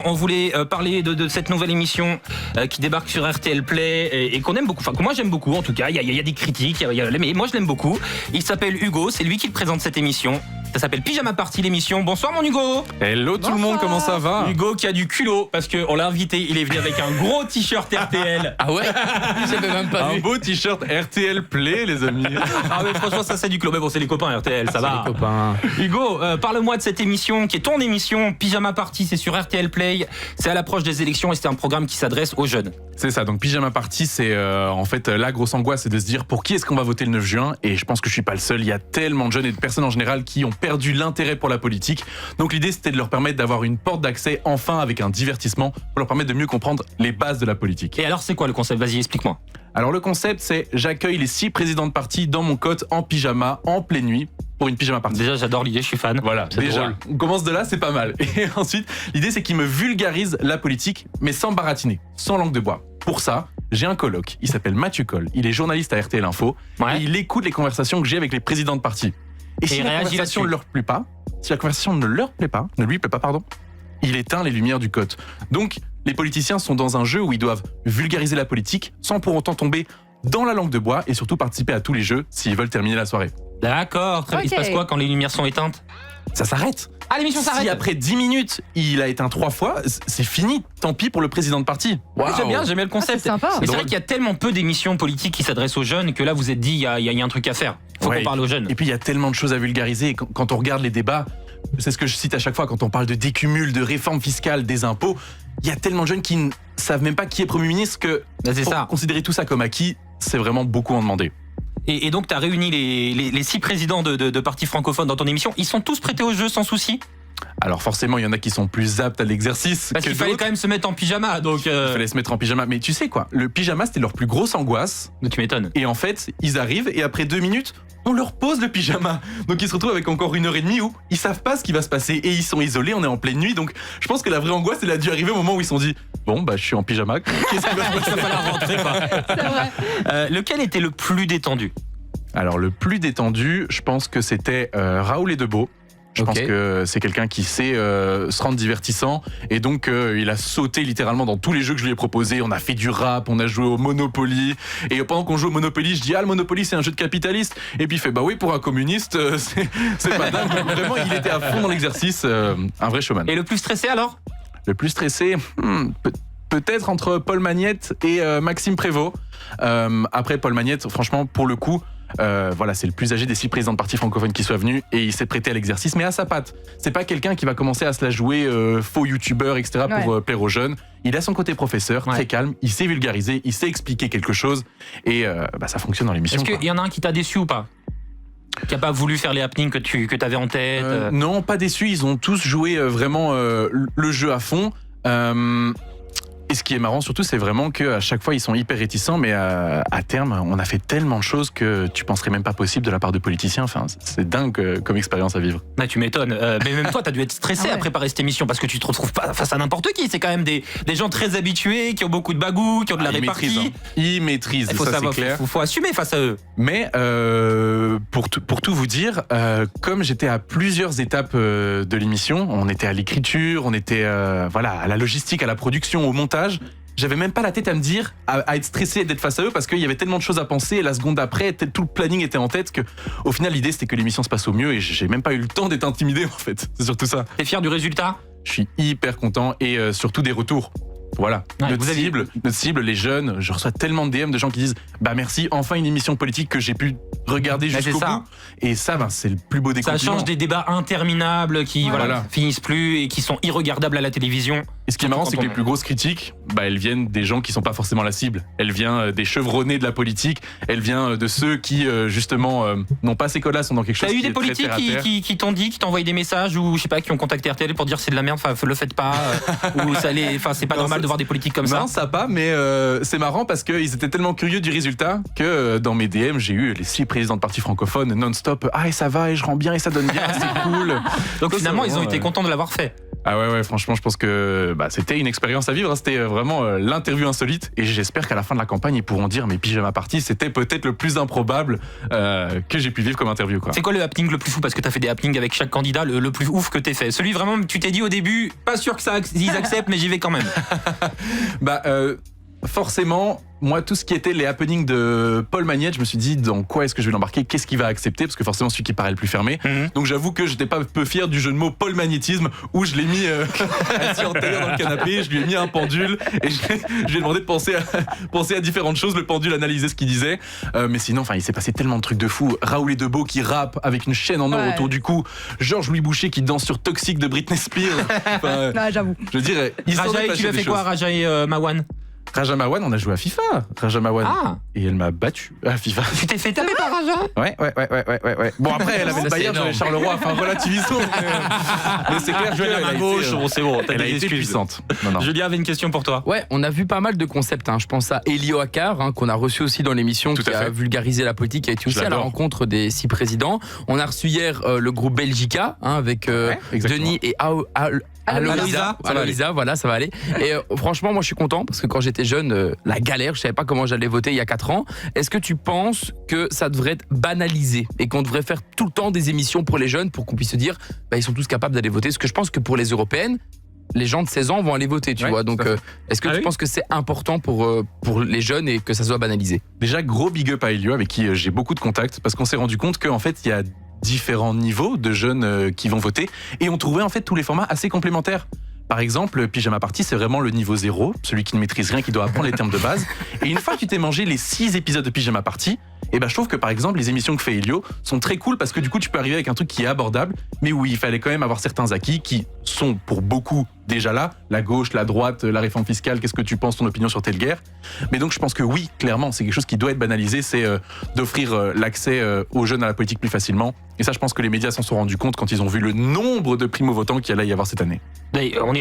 On voulait parler de cette nouvelle émission qui débarque sur RTL Play et qu'on aime beaucoup, enfin que moi j'aime beaucoup en tout cas, il y a des critiques, mais moi je l'aime beaucoup. Il s'appelle Hugo, c'est lui qui présente cette émission. Ça s'appelle Pyjama Party l'émission. Bonsoir mon Hugo. Hello tout le monde, comment ça va? Hugo qui a du culot parce qu'on l'a invité, il est venu avec un gros t-shirt RTL. Ah ouais? J'avais même pas vu. Un beau t-shirt RTL Play les amis. Ah mais franchement ça c'est du culot, mais bon c'est les copains RTL, ça va. Les copains. Hugo, parle-moi de cette émission qui est ton émission, Pyjama Party, c'est sur RTL Play, c'est à l'approche des élections et c'est un programme qui s'adresse aux jeunes. C'est ça, donc Pyjama Party c'est en fait la grosse angoisse, c'est de se dire pour qui est-ce qu'on va voter le 9 juin, et je pense que je suis pas le seul, il y a tellement de jeunes et de personnes en général qui ont perdu l'intérêt pour la politique. Donc l'idée c'était de leur permettre d'avoir une porte d'accès enfin avec un divertissement pour leur permettre de mieux comprendre les bases de la politique. Et alors c'est quoi le concept? Vas-y explique-moi. Alors le concept c'est j'accueille les 6 présidents de parti dans mon cote en pyjama en pleine nuit pour une pyjama party. Déjà j'adore l'idée, je suis fan. Voilà, c'est déjà, drôle. on commence de là, c'est pas mal. Et ensuite, l'idée c'est qu'ils me vulgarisent la politique, mais sans baratiner, sans langue de bois. Pour ça, j'ai un coloc, il s'appelle Mathieu Coll, il est journaliste à RTL Info, Ouais. et il écoute les conversations que j'ai avec les présidents de parti. Et si il la réagit conversation là-dessus. leur plaît pas, si la conversation ne lui plaît pas, pardon, il éteint les lumières du cote. Donc, les politiciens sont dans un jeu où ils doivent vulgariser la politique sans pour autant tomber dans la langue de bois et surtout participer à tous les jeux s'ils veulent terminer la soirée. D'accord, très bien. Il se passe quoi quand les lumières sont éteintes? Ça s'arrête. Ah l'émission s'arrête. Si après 10 minutes, il a éteint 3 fois, c'est fini. Tant pis pour le président de parti. Ouais, j'aime bien le concept. c'est sympa. Mais c'est drôle. vrai qu'il y a tellement peu d'émissions politiques qui s'adressent aux jeunes que là vous êtes dit il y a un truc à faire. Faut Ouais. qu'on parle aux jeunes. Et puis il y a tellement de choses à vulgariser. Et quand on regarde les débats, c'est ce que je cite à chaque fois quand on parle de décumul, de réforme fiscale, des impôts. Il y a tellement de jeunes qui ne savent même pas qui est Premier ministre que Là, c'est pour ça. considérer tout ça comme acquis, c'est vraiment beaucoup en demander. Et donc tu as réuni les 6 présidents de partis francophones dans ton émission. Ils sont tous prêtés au jeu sans souci? Alors forcément, il y en a qui sont plus aptes à l'exercice Parce que qu'il fallait d'autres. quand même se mettre en pyjama. Donc Il fallait se mettre en pyjama. Mais tu sais quoi, le pyjama, c'était leur plus grosse angoisse. tu m'étonnes. Et en fait, ils arrivent et après 2 minutes, on leur pose le pyjama. Donc ils se retrouvent avec encore 1h30 où ils savent pas ce qui va se passer et ils sont isolés, on est en pleine nuit. Donc je pense que la vraie angoisse, elle a dû arriver au moment où ils se sont dit bon, bah je suis en pyjama. Qu'est-ce qui va se Il va passer? falloir rentrer quoi. C'est vrai. Lequel était le plus détendu? Alors le plus détendu, je pense que c'était Raoul Edebo. Je pense Ok. que c'est quelqu'un qui sait se rendre divertissant et donc il a sauté littéralement dans tous les jeux que je lui ai proposés. On a fait du rap, on a joué au Monopoly et pendant qu'on joue au Monopoly, je dis ah le Monopoly c'est un jeu de capitaliste et puis il fait bah oui pour un communiste c'est pas dingue. Donc, vraiment il était à fond dans l'exercice, un vrai showman. Et le plus stressé alors? Le plus stressé, peut-être entre Paul Magnette et Maxime Prévost. Après Paul Magnette, franchement pour le coup. Voilà, c'est le plus âgé des 6 présidents de partis francophones qui soient venus et il s'est prêté à l'exercice, mais à sa patte. C'est pas quelqu'un qui va commencer à se la jouer faux youtubeur, etc. pour plaire aux jeunes. Il a son côté professeur, Ouais. très calme, il sait vulgariser, il sait expliquer quelque chose et ça fonctionne dans l'émission. Est-ce qu'il y en a un qui t'a déçu ou pas? Qui a pas voulu faire les happenings que t'avais en tête? Non, pas déçu, ils ont tous joué vraiment le jeu à fond. Et ce qui est marrant surtout, c'est vraiment qu'à chaque fois, ils sont hyper réticents, mais à terme, on a fait tellement de choses que tu penserais même pas possible de la part de politiciens. Enfin, c'est dingue comme expérience à vivre. Ah, tu m'étonnes. Mais même toi, t'as dû être stressé Ah ouais. à préparer cette émission parce que tu te retrouves pas face à n'importe qui. C'est quand même des gens très habitués, qui ont beaucoup de bagou, qui ont de la Ils maîtrisent, répartie. Ils maîtrisent, Il faut ça savoir, c'est clair. faut assumer face à eux. Mais pour tout vous dire, comme j'étais à plusieurs étapes de l'émission, on était à l'écriture, on était à la logistique, à la production, au montage. J'avais même pas la tête à me dire, à être stressé d'être face à eux parce qu'il y avait tellement de choses à penser et la seconde d'après, tout le planning était en tête que au final l'idée c'était que l'émission se passe au mieux et j'ai même pas eu le temps d'être intimidé en fait. C'est surtout ça. T'es fier du résultat? Je suis hyper content et surtout des retours. Voilà, Ouais, notre vous aviez- cible, les jeunes, je reçois tellement de DM de gens qui disent bah merci, enfin une émission politique que j'ai pu regarder Bah, jusqu'au c'est ça. bout. Et ça, c'est le plus beau des Ça compliments. change des débats interminables qui Voilà. finissent plus et qui sont irregardables à la télévision. Et ce qui est marrant, c'est que les plus grosses critiques, elles viennent des gens qui sont pas forcément la cible. Elles viennent des chevronnés de la politique. Elles viennent de ceux qui, justement, n'ont pas ces codes-là, sont dans quelque chose T'as eu qui des est très politiques terre à terre. qui t'ont dit, qui t'ont envoyé des messages ou je sais pas, qui ont contacté RTL pour dire c'est de la merde, enfin le faites pas, ou c'est pas Non, normal ça- de voir des politiques comme ça. Non, ça pas, mais c'est marrant parce qu'ils étaient tellement curieux du résultat que dans mes DM, j'ai eu les 6 présidents de partis francophones non-stop. Ah, et ça va, et je rends bien, et ça donne bien, c'est cool. Donc Ça, finalement, c'est ils ont vraiment, été contents de l'avoir fait. Ah ouais, franchement, je pense que c'était une expérience à vivre. C'était vraiment l'interview insolite. Et j'espère qu'à la fin de la campagne, ils pourront dire, mais Pyjama Party, c'était peut-être le plus improbable que j'ai pu vivre comme interview, quoi. C'est quoi le happening le plus fou? Parce que t'as fait des happenings avec chaque candidat, le plus ouf que t'aies fait. Celui vraiment, tu t'es dit au début, pas sûr que ils acceptent, mais j'y vais quand même. Forcément, moi, tout ce qui était les happenings de Paul Magnette, je me suis dit dans quoi est-ce que je vais l'embarquer, qu'est-ce qu'il va accepter, parce que forcément celui qui paraît le plus fermé. Donc j'avoue que j'étais pas peu fier du jeu de mots Paul Magnétisme, où je l'ai mis assis en tailleur dans le canapé, je lui ai mis un pendule et je lui ai demandé de penser à différentes choses. Le pendule analysait ce qu'il disait, mais sinon, il s'est passé tellement de trucs de fou. Raoul Debeau qui rappe avec une chaîne en or autour du cou, Georges-Louis Boucher qui danse sur Toxic de Britney Spears. J'avoue. Je veux dire, Raja, tu as fait quoi, Raja et Mawan? Raja Mawan, on a joué à FIFA. Raja Mawan. Et elle m'a battu à FIFA. Tu t'es fait taper par Raja? Ouais. Bon, après, elle avait le Bayern, j'avais Charleroi, relativisons. Mais c'est clair qu'elle a été, c'est bon, elle a été puissante. Non. Julien avait une question pour toi. Ouais, on a vu pas mal de concepts. Je pense à Elio Akar, qu'on a reçu aussi dans l'émission, qui a vulgarisé la politique, qui a été aussi à la rencontre des 6 présidents. On a reçu hier le groupe Belgica, avec Denis et Aloïsa, voilà, ça va aller. Et franchement, moi je suis content parce que quand j'étais jeune, la galère, je savais pas comment j'allais voter il y a 4 ans. Est-ce que tu penses que ça devrait être banalisé et qu'on devrait faire tout le temps des émissions pour les jeunes pour qu'on puisse se dire, ils sont tous capables d'aller voter? Parce que je pense que pour les européennes, les gens de 16 ans vont aller voter, tu vois. Donc, est-ce que tu penses que c'est important pour les jeunes et que ça soit banalisé? Déjà, gros big up à Elio, avec qui j'ai beaucoup de contacts, parce qu'on s'est rendu compte qu'en fait, il y a différents niveaux de jeunes qui vont voter, et on trouvait en fait tous les formats assez complémentaires. Par exemple, Pyjama Party, c'est vraiment le niveau 0, celui qui ne maîtrise rien, qui doit apprendre les termes de base. Et une fois que tu t'es mangé les 6 épisodes de Pyjama Party, je trouve que par exemple, les émissions que fait Elio sont très cool parce que du coup, tu peux arriver avec un truc qui est abordable, mais où il fallait quand même avoir certains acquis qui sont pour beaucoup déjà là, la gauche, la droite, la réforme fiscale, qu'est-ce que tu penses, ton opinion sur telle guerre. Mais donc je pense que oui, clairement, c'est quelque chose qui doit être banalisé, c'est d'offrir l'accès aux jeunes à la politique plus facilement. Et ça, je pense que les médias s'en sont rendus compte quand ils ont vu le nombre de primo-votants qu'il allait y avoir cette année.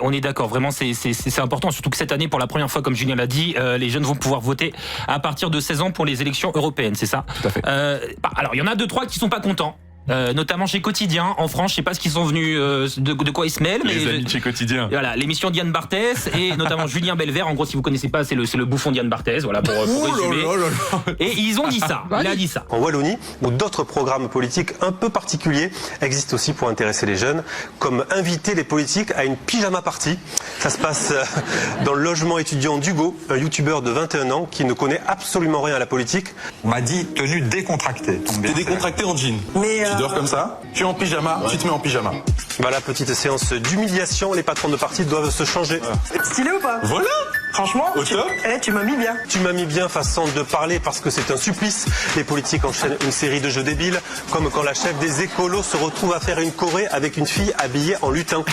On est d'accord, vraiment c'est important, surtout que cette année, pour la première fois, comme Julien l'a dit, les jeunes vont pouvoir voter à partir de 16 ans pour les élections européennes, c'est ça? Tout à fait. Alors il y en a 2-3 qui sont pas contents. Notamment chez Quotidien en France, je sais pas ce qu'ils sont venus de quoi ils se mêlent, les amis de chez Quotidien. Voilà, l'émission d'Yann Barthès et notamment Julien Belvert. En gros, si vous connaissez pas, c'est le bouffon d'Yann Barthès, voilà, pour résumer. Et ils ont dit ça. Il a dit ça. En Wallonie, où d'autres programmes politiques un peu particuliers existent aussi pour intéresser les jeunes, comme inviter les politiques à une pyjama party. Ça se passe dans le logement étudiant d'Hugo, un youtubeur de 21 ans qui ne connaît absolument rien à la politique. On m'a dit tenue décontractée. T'es décontracté en jean. Mais tu dors comme ça, tu es en pyjama, tu te mets en pyjama. Voilà, petite séance d'humiliation, les patrons de parti doivent se changer. Stylé ou pas? Voilà. Franchement, au top. Tu m'as mis bien. Tu m'as mis bien, façon de parler, parce que c'est un supplice. Les politiques enchaînent une série de jeux débiles, comme quand la chef des écolos se retrouve à faire une choré avec une fille habillée en lutin.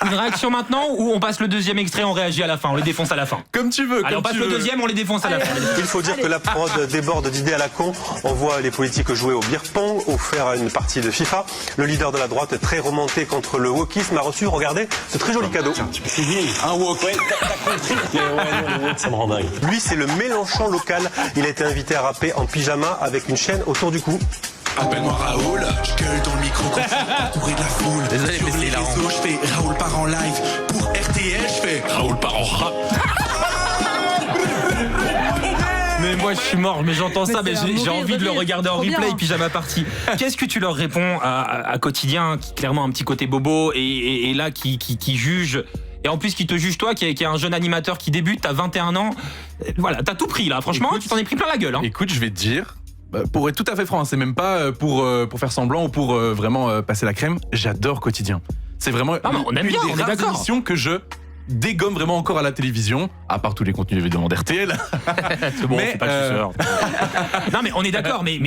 Une réaction maintenant ou on passe le deuxième extrait, on réagit à la fin, on les défonce à la fin? Comme tu veux. Allez, on passe le deuxième, on les défonce à la fin. Il faut dire que la prod déborde d'idées à la con. On voit les politiques jouer au beer pong ou faire une partie de FIFA. Le leader de la droite, très remonté contre le wokisme, a reçu, regardez, ce très joli cadeau. C'est vieille. Un wok. Ouais, t'as compris. Le wok, ça me rend dingue. Lui, c'est le Mélenchon local. Il a été invité à rapper en pyjama avec une chaîne autour du cou. Appelle-moi Raoul, je gueule dans le micro quand entouré de la foule. Désolé, mais c'est hilarant. Je fais Raoul part en live. Pour RTL, je fais Raoul part en rap. Mais moi je suis mort, mais j'entends ça, mais j'ai envie de le regarder en replay, Pyjama Party. Qu'est-ce que tu leur réponds à Quotidien, qui clairement a un petit côté bobo et là qui juge, et en plus qui te juge toi, qui est un jeune animateur qui débute, t'as 21 ans, voilà, t'as tout pris là, franchement. Écoute, tu t'en es pris plein la gueule. Écoute, je vais te dire, pour être tout à fait franc, c'est même pas pour faire semblant ou pour vraiment passer la crème, j'adore Quotidien. C'est vraiment on aime bien, une des rares émissions que je dégomme vraiment encore à la télévision, à part tous les contenus évidemment d'RTL. C'est bon, c'est pas le suceur. Non mais on est d'accord, mais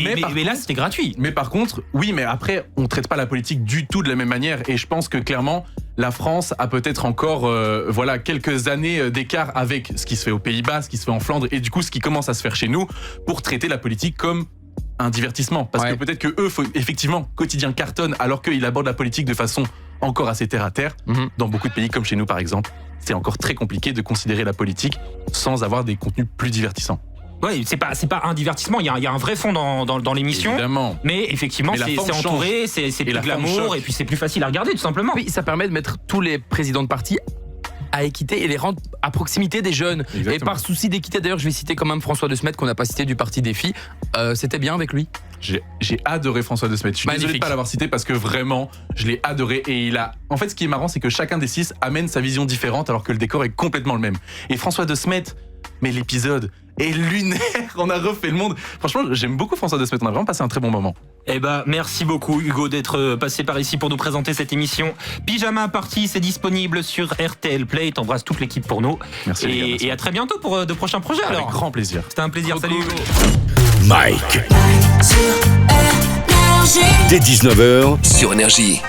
là c'était gratuit. Mais par contre, oui, mais après on traite pas la politique du tout de la même manière, et je pense que clairement la France a peut-être encore quelques années d'écart avec ce qui se fait aux Pays-Bas, ce qui se fait en Flandre, et du coup ce qui commence à se faire chez nous pour traiter la politique comme un divertissement. Parce que peut-être que eux, effectivement, Quotidien cartonne alors qu'il aborde la politique de façon encore assez terre à terre. Dans beaucoup de pays comme chez nous par exemple, c'est encore très compliqué de considérer la politique sans avoir des contenus plus divertissants. Ouais, c'est pas un divertissement, il y a un vrai fond dans l'émission. Évidemment. Mais effectivement, Mais la c'est forme entouré, c'est plus la forme glamour, choque. et puis c'est plus facile à regarder, tout simplement. Oui, ça permet de mettre tous les présidents de parti à équité et les rendre à proximité des jeunes. Exactement. Et par souci d'équité, d'ailleurs, je vais citer quand même François De Smet, qu'on n'a pas cité du Parti des filles. C'était bien avec lui. J'ai adoré François De Smet. Je suis désolé de Magnifique. pas l'avoir cité parce que vraiment, je l'ai adoré. Et en fait, ce qui est marrant, c'est que chacun des 6 amène sa vision différente alors que le décor est complètement le même. Et François De Smet, mais l'épisode est lunaire. On a refait le monde. Franchement, j'aime beaucoup François De Smet. On a vraiment passé un très bon moment. Eh ben, merci beaucoup Hugo d'être passé par ici pour nous présenter cette émission. Pyjama Party, c'est disponible sur RTL Play. T'embrasses toute l'équipe pour nous. Merci, les gars, merci. Et à très bientôt pour de prochains projets. Avec Alors, grand plaisir. c'était un plaisir. Salut Hugo. Mike. Dès 19h sur Énergie.